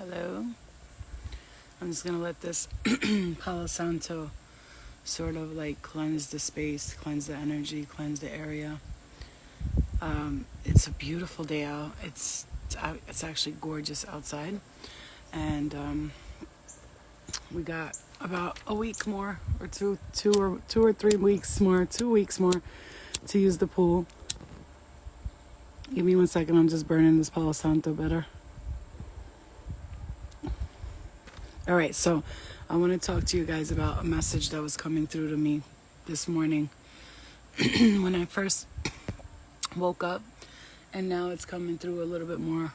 Hello. I'm just gonna let this Palo Santo sort of like cleanse the space, cleanse the energy, cleanse the area. It's a beautiful day out. It's actually gorgeous outside, and we got about a week more, or 2 or 3 weeks more, 2 weeks more to use the pool. Give me 1 second. I'm just burning this Palo Santo better. All right, so I want to talk to you guys about a message that was coming through to me this morning when I first woke up, and now it's coming through a little bit more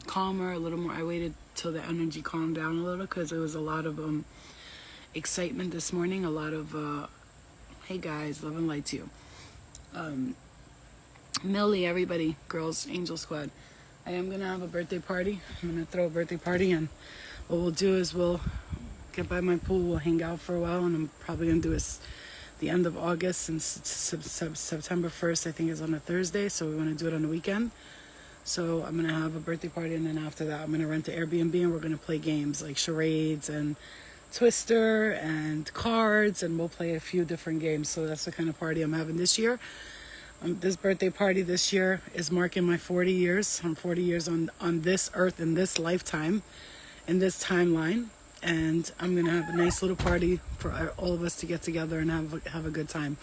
calmer, a little more. I waited till the energy calmed down a little because there was a lot of excitement this morning, a lot of hey guys, love and light to you. Millie, everybody, girls, Angel Squad. I am going to have a birthday party. I'm going to throw a birthday party, and what we'll do is we'll get by my pool, we'll hang out for a while, and I'm probably going to do it the end of August, and September 1st, I think, is on a Thursday, so we want to do it on the weekend. So I'm going to have a birthday party, and then after that, I'm going to rent an Airbnb, and we're going to play games like charades and Twister and cards, and we'll play a few different games. So that's the kind of party I'm having this year. This birthday party this year is marking my 40 years. I'm 40 years on this earth, in this lifetime, in this timeline, and I'm gonna have a nice little party for all of us to get together and have a good time.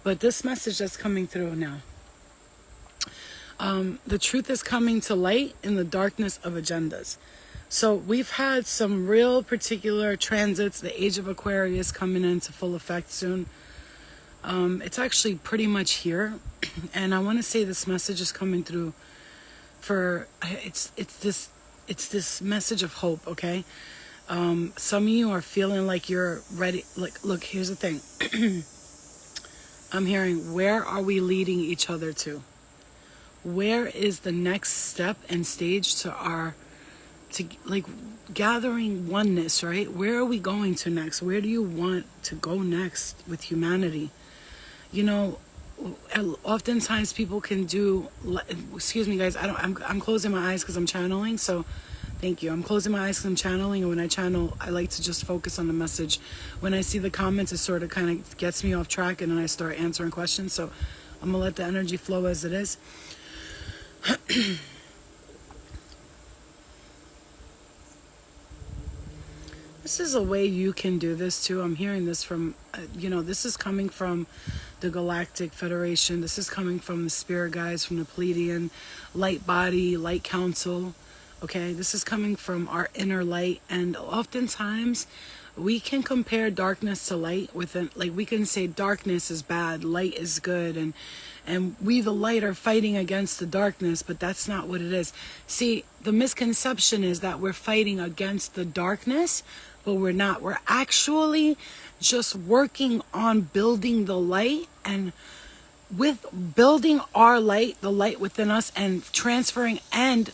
But this message that's coming through now, the truth is coming to light in the darkness of agendas. So we've had some real particular transits. The age of Aquarius coming into full effect soon. It's actually pretty much here, and I want to say this message is coming through for it's this message of hope. Okay, some of you are feeling like you're ready. Like, look, here's the thing. I'm hearing, where are we leading each other to? Where is the next step and stage to gathering oneness, right? Where are we going to next? Where do you want to go next with humanity? You know, oftentimes people can do, excuse me guys, I'm closing my eyes because I'm channeling, so thank you. I'm closing my eyes because I'm channeling, and when I channel, I like to just focus on the message. When I see the comments, it sort of kind of gets me off track, and then I start answering questions, so I'm going to let the energy flow as it is. This is a way you can do this too. I'm hearing this from, this is coming from the Galactic Federation. This is coming from the Spirit Guides, from the Pleiadian Light Body, Light Council. Okay, this is coming from our inner light. And oftentimes we can compare darkness to light we can say darkness is bad, light is good, and we the light are fighting against the darkness, but that's not what it is. See, the misconception is that we're fighting against the darkness, but we're not. We're actually just working on building the light, and with building our light, the light within us, and transferring and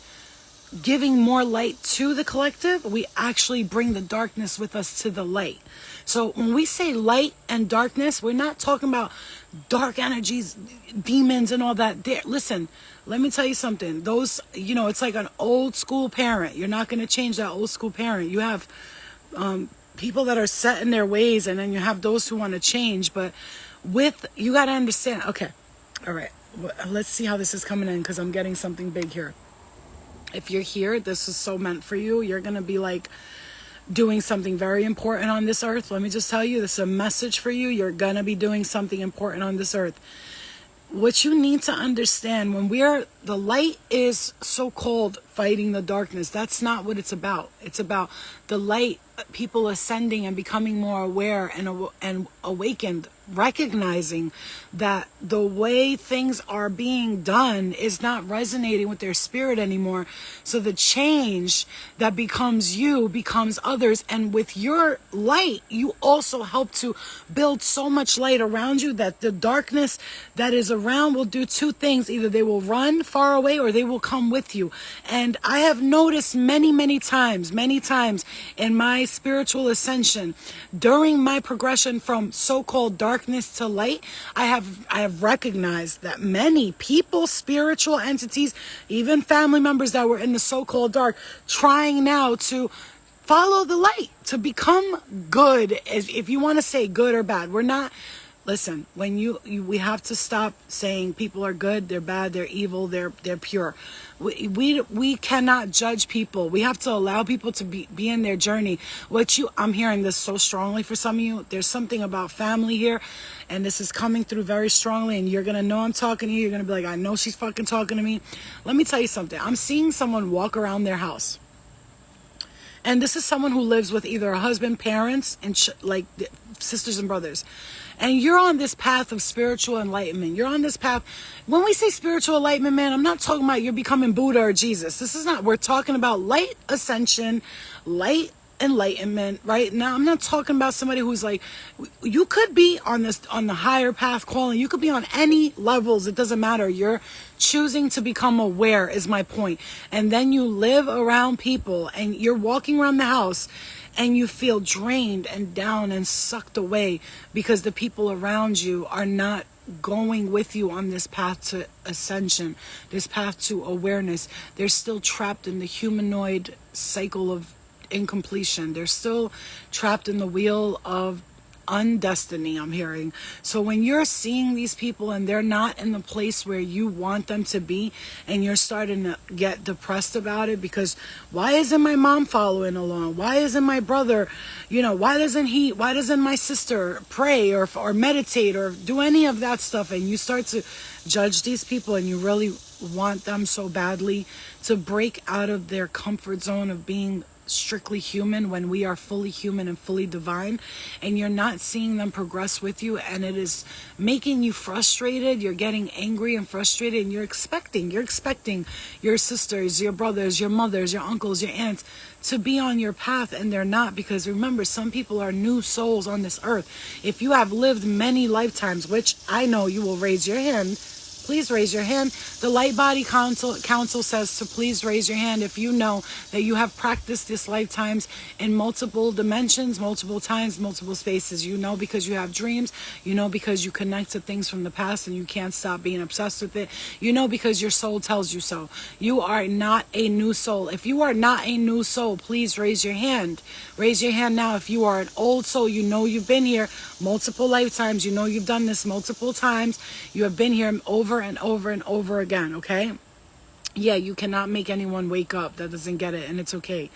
giving more light to the collective, we actually bring the darkness with us to the light. So when we say light and darkness, we're not talking about dark energies, demons and all that. Listen, let me tell you something. Those, it's like an old school parent. You're not going to change that old school parent. You have people that are set in their ways, and then you have those who want to change. But you got to understand. Okay. All right. Let's see how this is coming in, because I'm getting something big here. If you're here, this is so meant for you. You're going to be like doing something very important on this earth. Let me just tell you, this is a message for you. You're going to be doing something important on this earth. What you need to understand, the light is so-called fighting the darkness. That's not what it's about. It's about the light, people ascending and becoming more aware and awakened, recognizing that the way things are being done is not resonating with their spirit anymore. So the change that becomes you becomes others. And with your light, you also help to build so much light around you that the darkness that is around will do two things. Either they will run far away, or they will come with you. And I have noticed many times in my spiritual ascension, during my progression from from so-called darkness to light, I have recognized that many people, spiritual entities, even family members that were in the so-called dark, trying now to follow the light, to become good, if you want to say good or bad. We're not, listen, when we have to stop saying people are good, they're bad, they're evil, they're pure. We cannot judge people. We have to allow people to be in their journey. I'm hearing this so strongly for some of you. There's something about family here, and this is coming through very strongly, and you're going to know I'm talking to you. You're going to be like, I know she's fucking talking to me. Let me tell you something. I'm seeing someone walk around their house. And this is someone who lives with either a husband, parents, and sisters and brothers. And you're on this path of spiritual enlightenment. You're on this path. When we say spiritual enlightenment, man, I'm not talking about you're becoming Buddha or Jesus. This is not, we're talking about light ascension, light enlightenment, right? Now, I'm not talking about somebody who's like, you could be on the higher path calling. You could be on any levels. It doesn't matter. You're choosing to become aware is my point. And then you live around people and you're walking around the house and you feel drained and down and sucked away because the people around you are not going with you on this path to ascension, this path to awareness. They're still trapped in the humanoid cycle of incompletion. They're still trapped in the wheel of undestiny, I'm hearing. So when you're seeing these people and they're not in the place where you want them to be, and you're starting to get depressed about it because why isn't my mom following along? Why isn't my brother, why doesn't my sister pray or meditate or do any of that stuff? And you start to judge these people and you really want them so badly to break out of their comfort zone of being strictly human when we are fully human and fully divine, and you're not seeing them progress with you, and it is making you frustrated. You're getting angry and frustrated, and you're expecting your sisters, your brothers, your mothers, your uncles, your aunts to be on your path, and they're not, because remember, some people are new souls on this earth. If you have lived many lifetimes, which I know you will raise your hand, please raise your hand. The Light Body Council says to please raise your hand if you know that you have practiced this lifetimes in multiple dimensions, multiple times, multiple spaces. You know because you have dreams. You know because you connect to things from the past and you can't stop being obsessed with it. You know because your soul tells you so. You are not a new soul. If you are not a new soul, please raise your hand. Raise your hand now if you are an old soul. You know you've been here multiple lifetimes. You know you've done this multiple times. You have been here over and over and over again, okay? Yeah, you cannot make anyone wake up that doesn't get it, and it's okay.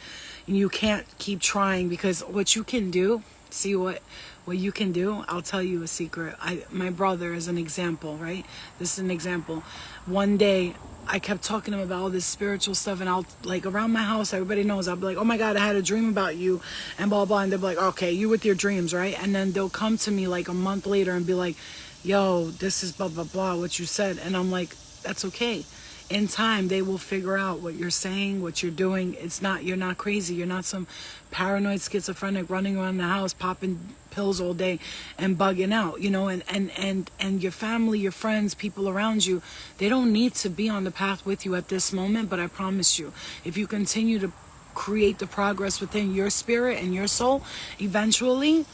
And you can't keep trying, because what you can do, see what you can do, I'll tell you a secret. My brother is an example, right? This is an example. One day, I kept talking to him about all this spiritual stuff, and I'll, around my house, everybody knows, I'll be like, oh my God, I had a dream about you, and blah, blah, and they'll be like, okay, you with your dreams, right? And then they'll come to me a month later and be like, yo, this is blah, blah, blah, what you said. And I'm like, that's okay. In time, they will figure out what you're saying, what you're doing. You're not crazy. You're not some paranoid schizophrenic running around the house, popping pills all day and bugging out, and your family, your friends, people around you, they don't need to be on the path with you at this moment. But I promise you, if you continue to create the progress within your spirit and your soul, eventually,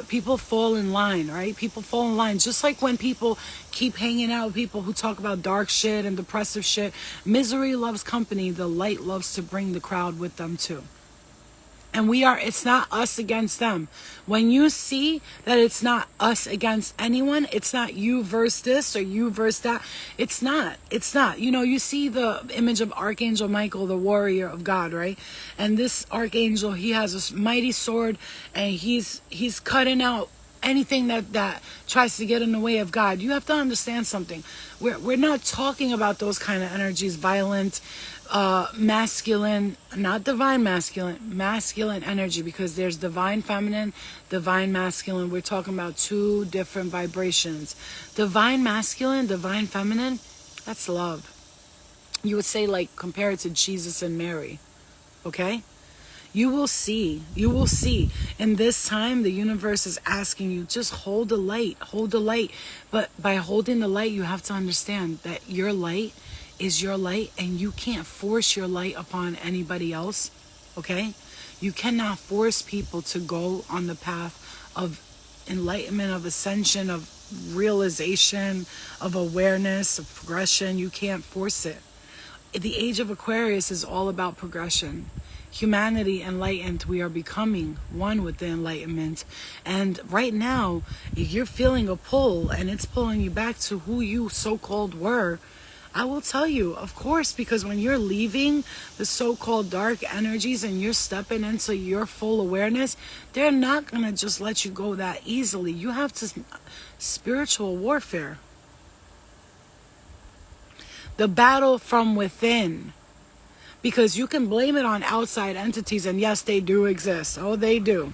people fall in line, right? People fall in line. Just like when people keep hanging out with people who talk about dark shit and depressive shit, misery loves company. The light loves to bring the crowd with them too. And it's not us against them. When you see that it's not us against anyone, it's not you versus this or you versus that. It's not. You see the image of Archangel Michael, the warrior of God, right? And this archangel, he has a mighty sword, and he's cutting out anything that tries to get in the way of God. You have to understand something. We're not talking about those kind of energies, violent, masculine, not divine masculine energy, because there's divine feminine, divine masculine. We're talking about two different vibrations. Divine masculine, divine feminine, that's love. You would say, compare it to Jesus and Mary, okay? You will see. In this time, the universe is asking you, just hold the light. But by holding the light, you have to understand that your light is your light, and you can't force your light upon anybody else, okay? You cannot force people to go on the path of enlightenment, of ascension, of realization, of awareness, of progression. You can't force it. The age of Aquarius is all about progression. Humanity enlightened, we are becoming one with the enlightenment. And right now, if you're feeling a pull and it's pulling you back to who you so-called were, I will tell you, of course, because when you're leaving the so-called dark energies and you're stepping into your full awareness, they're not going to just let you go that easily. You have to, spiritual warfare. The battle from within. Because you can blame it on outside entities, and yes, they do exist. Oh, they do.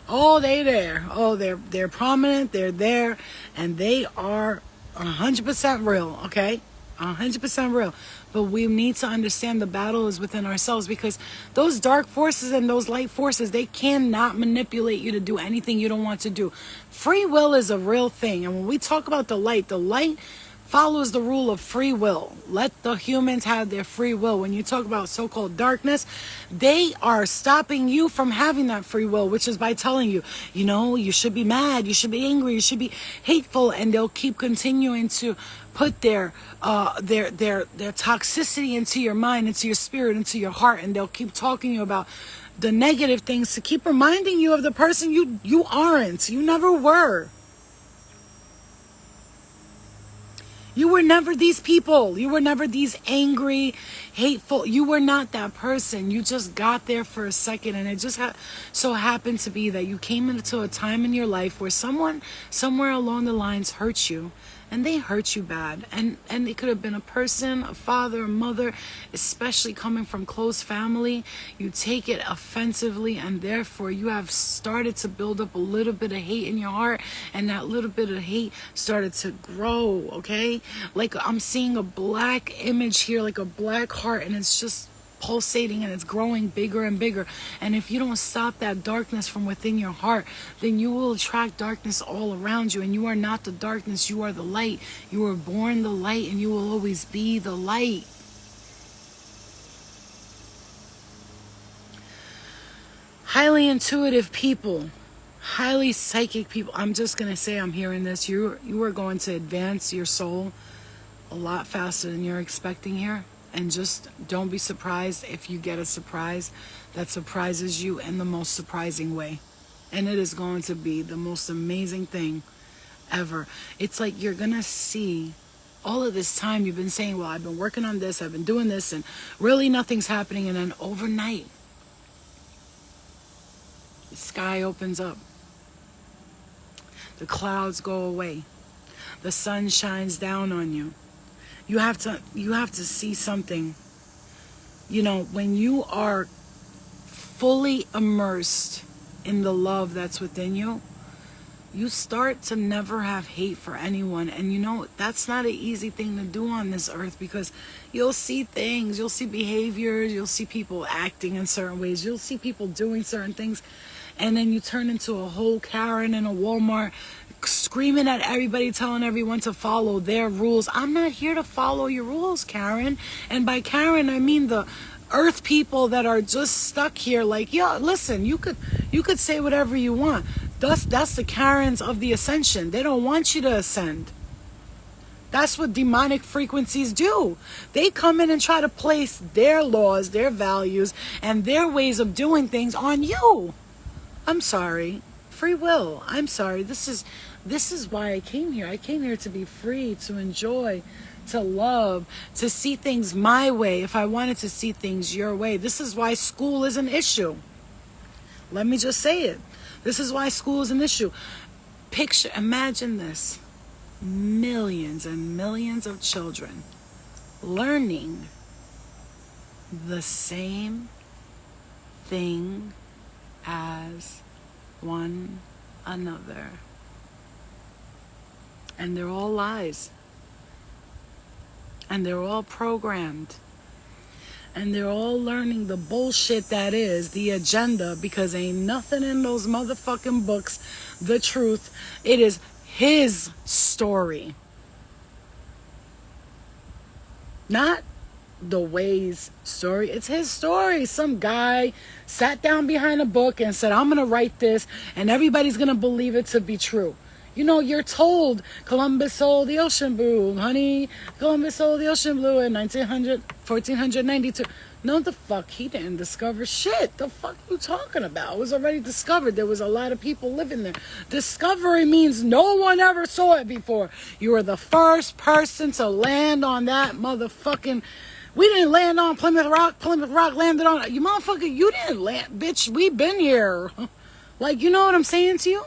Oh, they there. Oh, they're prominent, they're there, and they are 100% real, okay? 100% real. But we need to understand the battle is within ourselves, because those dark forces and those light forces, they cannot manipulate you to do anything you don't want to do. Free will is a real thing. And when we talk about the light follows the rule of free will. Let the humans have their free will. When you talk about so-called darkness, they are stopping you from having that free will, which is by telling you, you should be mad, you should be angry, you should be hateful, and they'll keep continuing to put their toxicity into your mind, into your spirit, into your heart, and they'll keep talking to you about the negative things to keep reminding you of the person you aren't. You never were. You were never these people. You were never these angry, hateful. You were not that person. You just got there for a second, and it just so happened to be that you came into a time in your life where someone somewhere along the lines hurt you, and they hurt you bad. And it could have been a person, a father, a mother, especially coming from close family. You take it offensively, and therefore you have started to build up a little bit of hate in your heart, and that little bit of hate started to grow, okay? Like I'm seeing a black image here, like a black heart, and it's just pulsating and it's growing bigger and bigger. And if you don't stop that darkness from within your heart, then you will attract darkness all around you. And you are not the darkness, you are the light. You were born the light, and you will always be the light. Highly intuitive people, highly psychic people. I'm just going to say, I'm hearing this. You are going to advance your soul a lot faster than you're expecting here. And just don't be surprised if you get a surprise that surprises you in the most surprising way. And it is going to be the most amazing thing ever. It's like you're going to see all of this time you've been saying, well, I've been working on this, I've been doing this, and really nothing's happening. And then overnight, the sky opens up. The clouds go away. The sun shines down on you. You have to see something. When you are fully immersed in the love that's within you, you start to never have hate for anyone. And that's not an easy thing to do on this earth, because you'll see things, you'll see behaviors, you'll see people acting in certain ways, you'll see people doing certain things, and then you turn into a whole Karen in a Walmart, screaming at everybody, telling everyone to follow their rules. I'm not here to follow your rules, Karen. And by Karen, I mean the earth people that are just stuck here. Like, yeah, listen, you could say whatever you want. That's the Karens of the ascension. They don't want you to ascend. That's what demonic frequencies do. They come in and try to place their laws, their values, and their ways of doing things on you. I'm sorry. Free will. I'm sorry. This is why I came here. I came here to be free, to enjoy, to love, to see things my way if I wanted to see things your way. This is why school is an issue. Let me just say it. This is why school is an issue. Imagine this. Millions and millions of children learning the same thing as one another. And they're all lies. And they're all programmed. And they're all learning the bullshit that is the agenda, because ain't nothing in those motherfucking books the truth. It is his story. Not the Way's story. It's his story. Some guy sat down behind a book and said, I'm going to write this and everybody's going to believe it to be true. You know, you're told Columbus sold the ocean blue, honey. Columbus sold the ocean blue in 1492. No, the fuck, he didn't discover shit. The fuck you talking about? It was already discovered. There was a lot of people living there. Discovery means no one ever saw it before. You were the first person to land on that motherfucking... We didn't land on Plymouth Rock. Plymouth Rock landed on... You motherfucker, you didn't land. Bitch, we been here. Like, you know what I'm saying to you?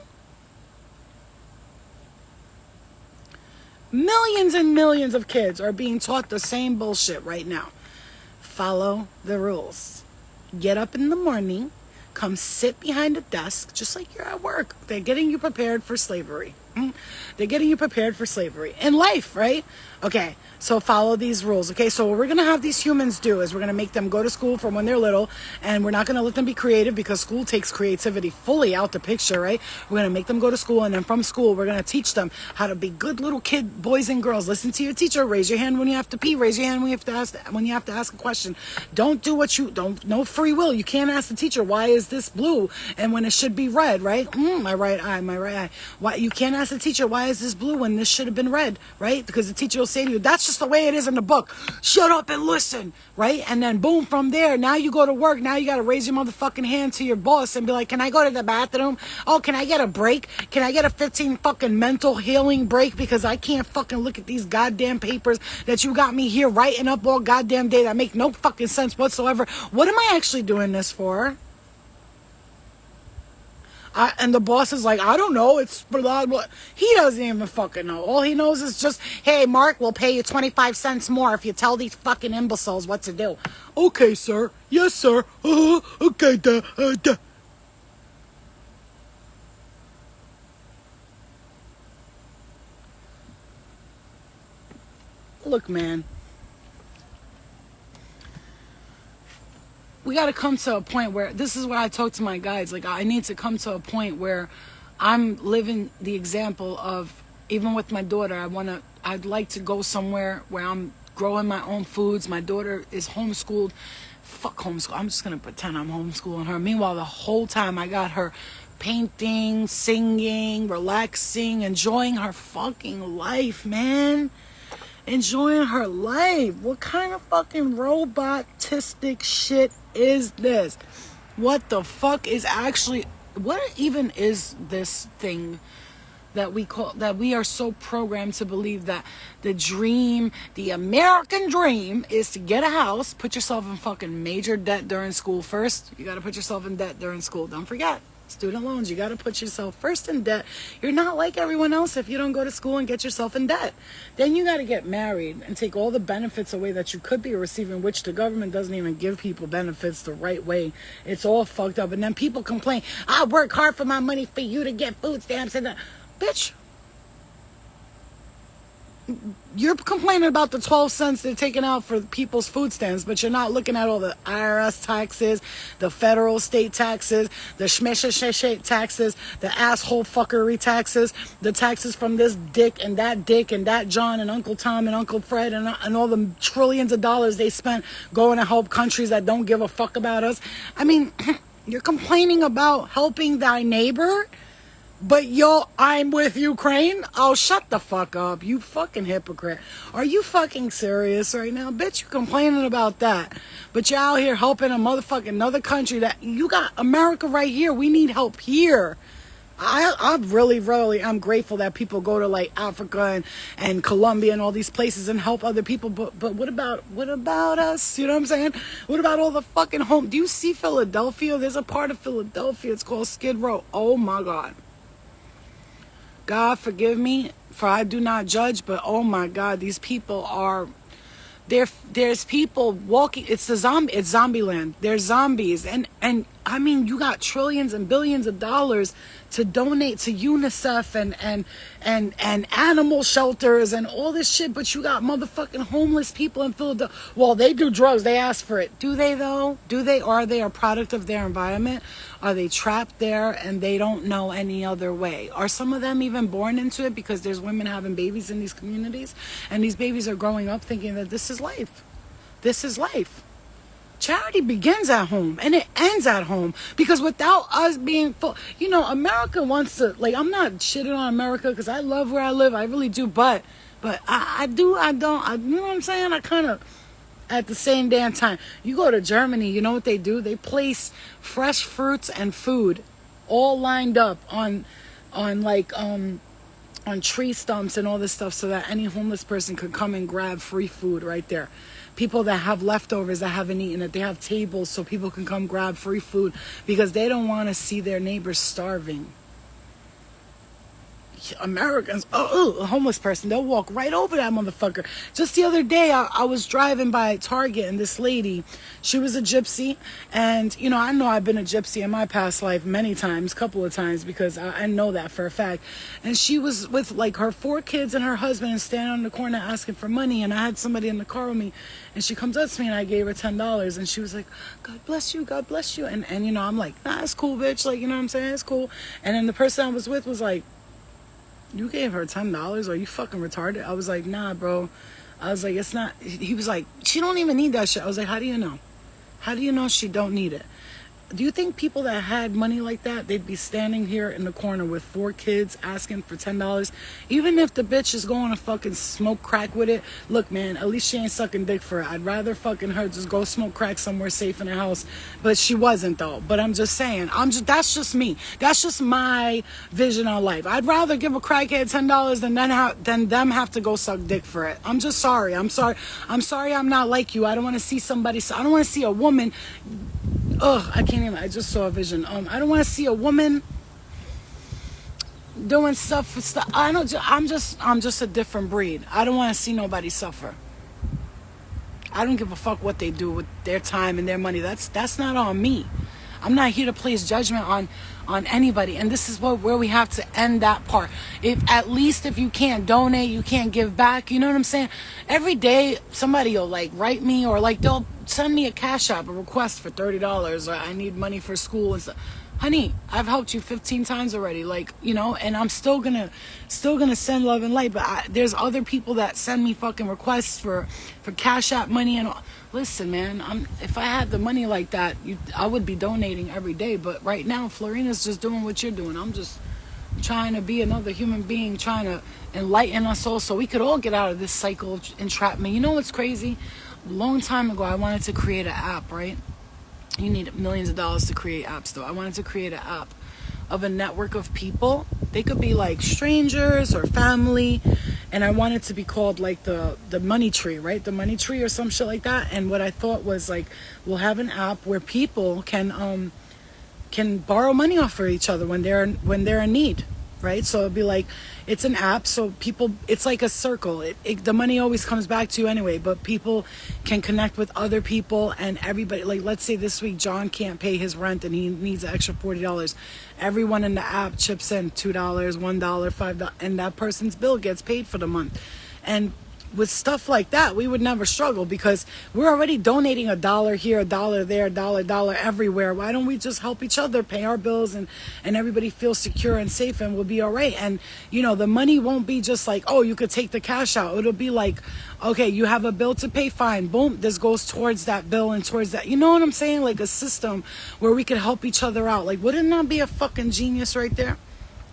Millions and millions of kids are being taught the same bullshit right now. Follow the rules. Get up in the morning, come sit behind a desk, just like you're at work. They're getting you prepared for slavery. They're getting you prepared for slavery in life, right? Okay, so follow these rules. Okay, so what we're going to have these humans do is we're going to make them go to school from when they're little, and we're not going to let them be creative because school takes creativity fully out the picture, right? We're going to make them go to school, and then from school, we're going to teach them how to be good little kid, boys and girls. Listen to your teacher. Raise your hand when you have to pee. Raise your hand when you have to ask a question. Don't do no free will. You can't ask the teacher, why is this blue? And when it should be red, right? My right eye. Why you can't ask the teacher, why is this blue when this should have been red, right? Because the teacher will say to you, that's just the way it is in the book. Shut up and listen, right? And then boom, from there, now you go to work. Now you got to raise your motherfucking hand to your boss and be like, can I go to the bathroom? Oh, can I get a break? Can I get a 15 fucking mental healing break? Because I can't fucking look at these goddamn papers that you got me here writing up all goddamn day that make no fucking sense whatsoever. What am I actually doing this for? And the boss is like, I don't know. It's blah, blah. He doesn't even fucking know. All he knows is just, hey, Mark, we'll pay you 25 cents more if you tell these fucking imbeciles what to do. Okay, sir. Yes, sir. Okay, duh. Look, man. We got to come to a point where, this is what I talk to my guys, like I need to come to a point where I'm living the example of, even with my daughter, I'd like to go somewhere where I'm growing my own foods. My daughter is homeschooled. Fuck homeschool. I'm just going to pretend I'm homeschooling her. Meanwhile, the whole time I got her painting, singing, relaxing, enjoying her fucking life, man. Enjoying her life. What kind of fucking robotistic shit is this? What the fuck is actually, what even is this thing that we are so programmed to believe that the dream, the American dream, is to get a house, put yourself in fucking major debt during school first. You got to put yourself in debt during school. Don't forget. Student loans, you got to put yourself first in debt. You're not like everyone else if you don't go to school and get yourself in debt. Then you got to get married and take all the benefits away that you could be receiving, which the government doesn't even give people benefits the right way. It's all fucked up. And then people complain, I work hard for my money for you to get food stamps. And bitch, you're complaining about the 12 cents they're taking out for people's food stamps, but you're not looking at all the IRS taxes, the federal state taxes, the shmesha taxes, the asshole fuckery taxes, the taxes from this Dick and that John and Uncle Tom and Uncle Fred and all the trillions of dollars they spent going to help countries that don't give a fuck about us. I mean, you're complaining about helping thy neighbor, but I'm with Ukraine? Oh, shut the fuck up, you fucking hypocrite. Are you fucking serious right now? Bitch, you complaining about that. But you're out here helping a motherfucking another country that, you got America right here. We need help here. I'm I'm grateful that people go to like Africa and Colombia and all these places and help other people. But what about us? You know what I'm saying? What about all the fucking home? Do you see Philadelphia? There's a part of Philadelphia. It's called Skid Row. Oh my God. God forgive me, for I do not judge, but oh my God, these people are, there's people walking, it's zombie land. There's zombies. And I mean, you got trillions and billions of dollars to donate to UNICEF and animal shelters and all this shit, but you got motherfucking homeless people in Philadelphia. Well, they do drugs. They ask for it. Do they though? Are they a product of their environment? Are they trapped there and they don't know any other way? Are some of them even born into it because there's women having babies in these communities and these babies are growing up thinking that this is life? This is life. Charity begins at home and it ends at home, because without us being full, America wants to, like, I'm not shitting on America because I love where I live. I really do. But I don't, you know what I'm saying? I kind of, at the same damn time, you go to Germany, you know what they do? They place fresh fruits and food all lined up on tree stumps and all this stuff, so that any homeless person could come and grab free food right there. People that have leftovers that haven't eaten it, they have tables so people can come grab free food, because they don't want to see their neighbors starving. Americans, a homeless person, they'll walk right over that motherfucker. Just the other day, I was driving by Target, and this lady, she was a gypsy, and I know I've been a gypsy in my past life many times, couple of times, because I know that for a fact. And she was with like her 4 kids and her husband, and standing on the corner asking for money, and I had somebody in the car with me, and she comes up to me, and I gave her $10, and she was like, God bless you, God bless you, and I'm like, nah, it's cool, bitch, like, you know what I'm saying, it's cool. And then the person I was with was like, you gave her $10? Are you fucking retarded? I was like, nah, bro. I was like, it's not. He was like, she don't even need that shit. I was like, how do you know? How do you know she don't need it? Do you think people that had money like that, they'd be standing here in the corner with 4 kids asking for $10? Even if the bitch is going to fucking smoke crack with it, look, man, at least she ain't sucking dick for it. I'd rather fucking her just go smoke crack somewhere safe in the house. But she wasn't, though. But I'm just saying, that's just me. That's just my vision on life. I'd rather give a crackhead $10 than them have to go suck dick for it. I'm just sorry. I'm sorry I'm not like you. I don't want to see I don't want to see a woman. Ugh, I can't even. I just saw a vision. I don't want to see a woman doing stuff for stuff. I'm just a different breed. I don't want to see nobody suffer. I don't give a fuck what they do with their time and their money. That's not on me. I'm not here to place judgment on anybody. And this is where we have to end that part. If you can't donate, you can't give back. You know what I'm saying? Every day somebody will like write me, or like they'll send me a Cash App, a request for $30, or I need money for school and stuff. Honey, I've helped you 15 times already, and I'm still gonna send love and light. But there's other people that send me fucking requests for Cash App money and all. Listen, man, if I had the money like that, I would be donating every day. But right now, Florina's just doing what you're doing. I'm just trying to be another human being, trying to enlighten us all so we could all get out of this cycle of entrapment. You know what's crazy? A long time ago, I wanted to create an app, right? You need millions of dollars to create apps, though. I wanted to create an app of a network of people. They could be like strangers or family, and I wanted to be called like the money tree, right? The money tree or some shit like that. And what I thought was like, we'll have an app where people can borrow money off for each other when they're in need, right? So it'd be like, it's an app, so people, it's like a circle. The money always comes back to you anyway, but people can connect with other people, and everybody, like, let's say this week John can't pay his rent and he needs an extra $40. Everyone in the app chips in $2, $1, $5, and that person's bill gets paid for the month. And with stuff like that, we would never struggle, because we're already donating $1 here, $1 there, $1 everywhere. Why don't we just help each other pay our bills, and everybody feels secure and safe, and we'll be all right. And the money won't be just like, oh, you could take the cash out. It'll be like, okay, you have a bill to pay, fine, boom, this goes towards that bill and towards that. You know what I'm saying? Like a system where we could help each other out. Like, wouldn't that be a fucking genius right there?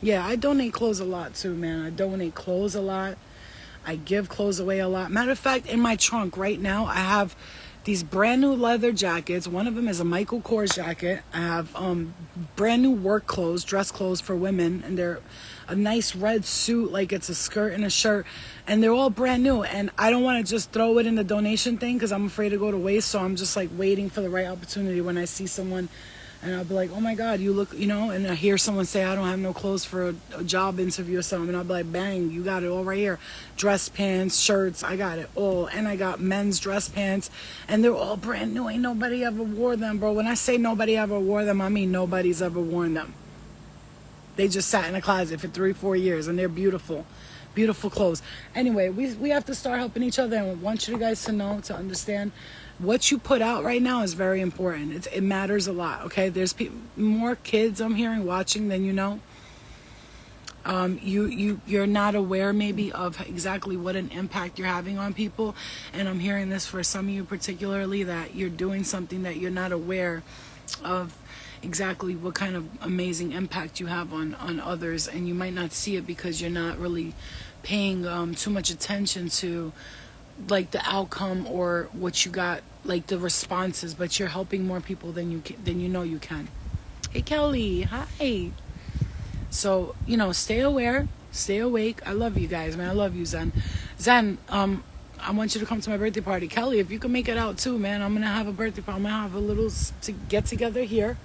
Yeah, I donate clothes a lot too, man. I donate clothes a lot. I give clothes away a lot. Matter of fact, in my trunk right now, I have these brand new leather jackets. One of them is a Michael Kors jacket. I have brand new work clothes, dress clothes for women, and they're a nice red suit, like it's a skirt and a shirt, and they're all brand new. And I don't want to just throw it in the donation thing because I'm afraid to go to waste. So I'm just like waiting for the right opportunity when I see someone. And I'll be like, oh my God, you look, and I hear someone say, I don't have no clothes for a job interview or something. And I'll be like, bang, you got it all right here. Dress pants, shirts, I got it all. And I got men's dress pants, and they're all brand new. Ain't nobody ever wore them, bro. When I say nobody ever wore them, I mean nobody's ever worn them. They just sat in a closet for 3-4 years, and they're beautiful. Beautiful clothes. Anyway, we have to start helping each other, and I want you guys to know, to understand, what you put out right now is very important. It matters a lot, okay? There's more kids I'm hearing watching than you know. You're not aware maybe of exactly what an impact you're having on people. And I'm hearing this for some of you particularly, that you're doing something that you're not aware of exactly what kind of amazing impact you have on others, and you might not see it because you're not really paying too much attention to like the outcome or what you got, like the responses, but you're helping more people than you know you can. Hey Kelly, hi. So, stay aware, stay awake. I love you guys, man. I love you, Zen. Zen, I want you to come to my birthday party. Kelly, if you can make it out too, man, I'm going to have a birthday party. I'm going to have a little get together here.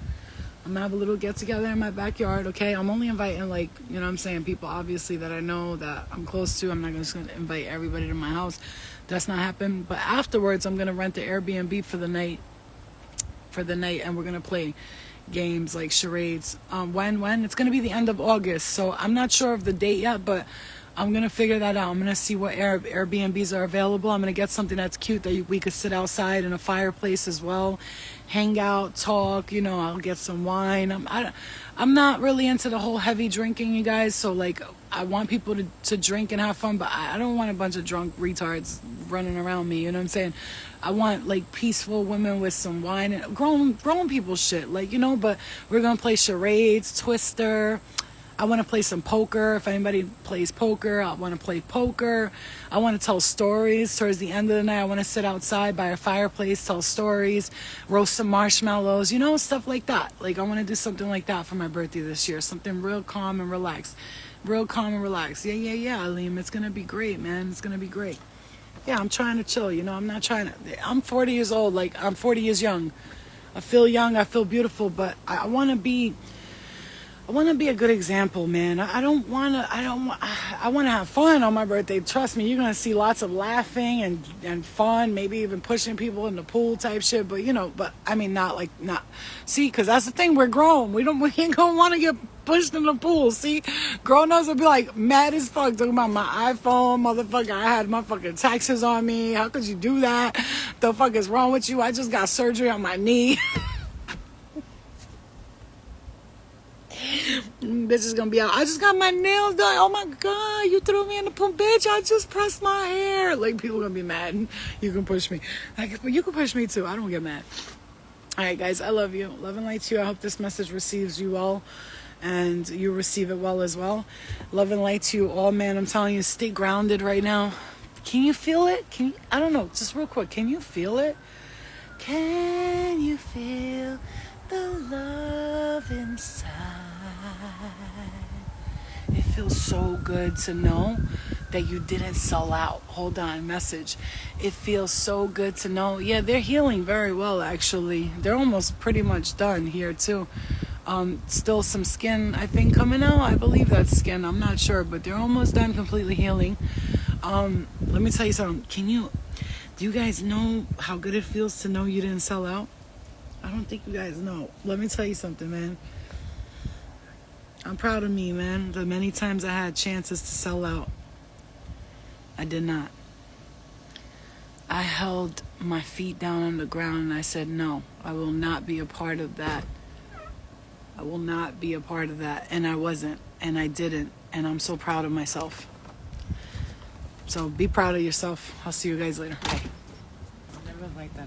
I'm going to have a little get together in my backyard, okay? I'm only inviting, like, you know what I'm saying, people obviously that I know, that I'm close to. I'm not just going to invite everybody to my house. That's not happening. But afterwards, I'm going to rent the Airbnb for the night, and we're going to play games like charades. When it's going to be the end of August, so I'm not sure of the date yet, but I'm going to figure that out. I'm going to see what Airbnbs are available. I'm going to get something that's cute that we could sit outside in a fireplace as well, hang out, talk, I'll get some wine. I'm not really into the whole heavy drinking, you guys, so like I want people to drink and have fun, but I don't want a bunch of drunk retards running around me, you know what I'm saying? I want like peaceful women with some wine and grown people shit, like, but we're gonna play charades, Twister. I want to play some poker. If anybody plays poker, I want to play poker. I want to tell stories. Towards the end of the night, I want to sit outside by a fireplace, tell stories, roast some marshmallows, stuff like that. Like, I want to do something like that for my birthday this year. Something real calm and relaxed. Real calm and relaxed. Yeah, Aleem. It's going to be great, man. It's going to be great. Yeah, I'm trying to chill, I'm not trying to... I'm 40 years old. Like, I'm 40 years young. I feel young. I feel beautiful. But I want to be a good example, man. I want to have fun on my birthday. Trust me, you're going to see lots of laughing and fun, maybe even pushing people in the pool type shit. But, I mean, not. See, because that's the thing. We're grown. We ain't going to want to get pushed in the pool. See, grown-ups will be like mad as fuck talking about my iPhone, motherfucker. I had my fucking taxes on me. How could you do that? The fuck is wrong with you? I just got surgery on my knee. Bitch is gonna be out. I just got my nails done. Oh my god, you threw me in the pool, bitch. I just pressed my hair. Like, people gonna be mad. You can push me. Like, you can push me too. I don't get mad. Alright, guys, I love you. Love and light to you. I hope this message receives you well, and you receive it well as well. Love and light to you all, man. I'm telling you, stay grounded right now. Can you feel it? I don't know, just real quick, can you feel it? Can you feel the love inside? It feels so good to know that you didn't sell out. Hold on, message. It feels so good to know. Yeah, they're healing very well, actually. They're almost pretty much done here, too. Still some skin, I think, coming out. I believe that's skin. I'm not sure, but they're almost done completely healing. Let me tell you something. Do you guys know how good it feels to know you didn't sell out? I don't think you guys know. Let me tell you something, man. I'm proud of me, man. The many times I had chances to sell out, I did not. I held my feet down on the ground and I said, no, I will not be a part of that. I will not be a part of that. And I wasn't, and I didn't. And I'm so proud of myself. So be proud of yourself. I'll see you guys later. Bye. I'll never like that.